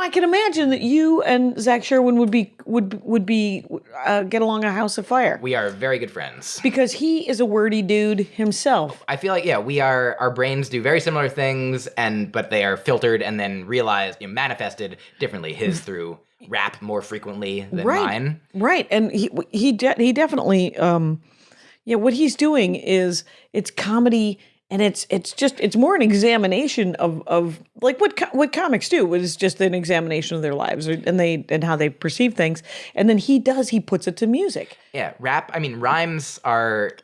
I can imagine that you and Zach Sherwin would get along a house of fire. We are very good friends. Because he is a wordy dude himself. I feel like, our brains do very similar things, but they are filtered and then realized, manifested differently. His through rap more frequently than mine. Right. And he definitely, what he's doing is it's comedy. And it's more an examination of like what comics do, is just an examination of their lives and how they perceive things. And then he puts it to music. Yeah, rap. I mean, rhymes are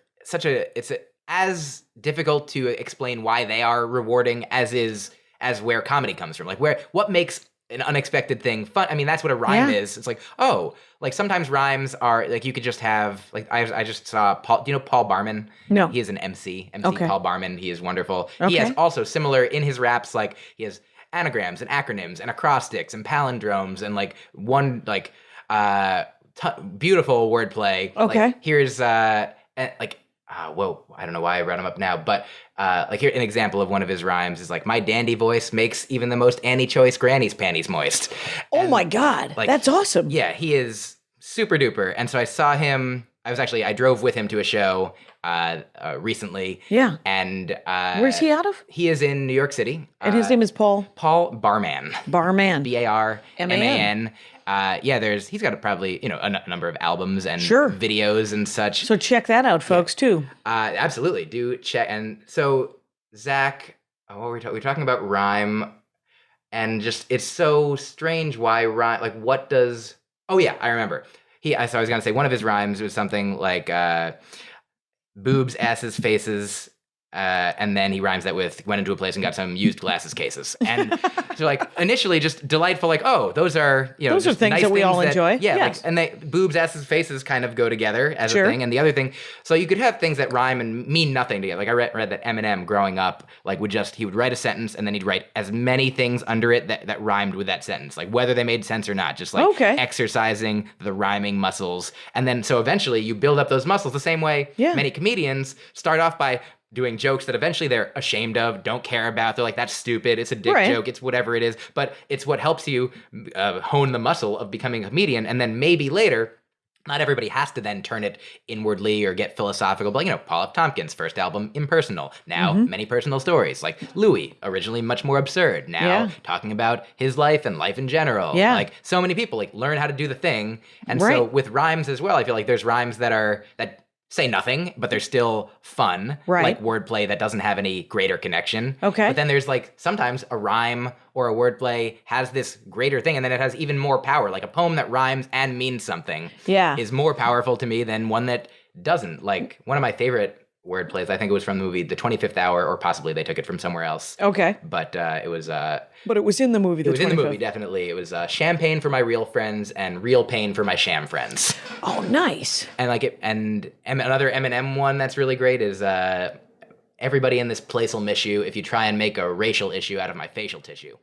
as difficult to explain why they are rewarding as where comedy comes from. Like what makes an unexpected thing fun. I mean, that's what a rhyme is. It's like, sometimes rhymes are like, you could just have, like, I just saw Paul, do you know Paul Barman? No. He is an MC Okay. Paul Barman. He is wonderful. Okay. He has also similar in his raps, like he has anagrams and acronyms and acrostics and palindromes and like beautiful wordplay. Okay. Like, here's whoa, I don't know why I read them up now, but like here, an example of one of his rhymes is like, my dandy voice makes even the most anti-choice granny's panties moist. Oh my God, like, that's awesome. Yeah, he is super duper. And so I saw him, I drove with him to a show recently. Yeah. And where's he out of? He is in New York City. And his name is Paul? Paul Barman. Barman. Barman. He's got probably, a number of albums and videos and such. So check that out, folks, too. Absolutely. Do check. And so, Zach, what were we talking? We were talking about rhyme, and just, it's so strange why rhyme, like, what does, I remember. So I was going to say, one of his rhymes was something like, boobs, asses, faces, and then he rhymes that with went into a place and got some used glasses cases. And so like initially just delightful, like, those are, those are things nice that we all enjoy. Yeah. Yes. Like, and boobs, asses, faces kind of go together as a thing. And the other thing, so you could have things that rhyme and mean nothing together. Like I read that Eminem growing up, like he would write a sentence and then he'd write as many things under it that rhymed with that sentence, like whether they made sense or not, just like exercising the rhyming muscles. And then so eventually you build up those muscles the same way many comedians start off by doing jokes that eventually they're ashamed of, don't care about. They're like, that's stupid. It's a dick joke. It's whatever it is. But it's what helps you hone the muscle of becoming a comedian. And then maybe later, not everybody has to then turn it inwardly or get philosophical. But, Paul F. Tompkins' first album, Impersonal. Now, many personal stories. Like Louis, originally much more absurd. Now, talking about his life and life in general. Yeah. Like, so many people, like, learn how to do the thing. And so with rhymes as well, I feel like there's rhymes that say nothing, but they're still fun, like wordplay that doesn't have any greater connection. Okay. But then there's like, sometimes a rhyme or a wordplay has this greater thing, and then it has even more power. Like a poem that rhymes and means something is more powerful to me than one that doesn't. Like one of my favorite wordplays, I think it was from the movie The 25th Hour, or possibly they took it from somewhere else. Okay. But it was... but it was in the movie, It was in the movie, definitely. It was champagne for my real friends and real pain for my sham friends. Oh, nice. And another Eminem one that's really great is everybody in this place will miss you if you try and make a racial issue out of my facial tissue.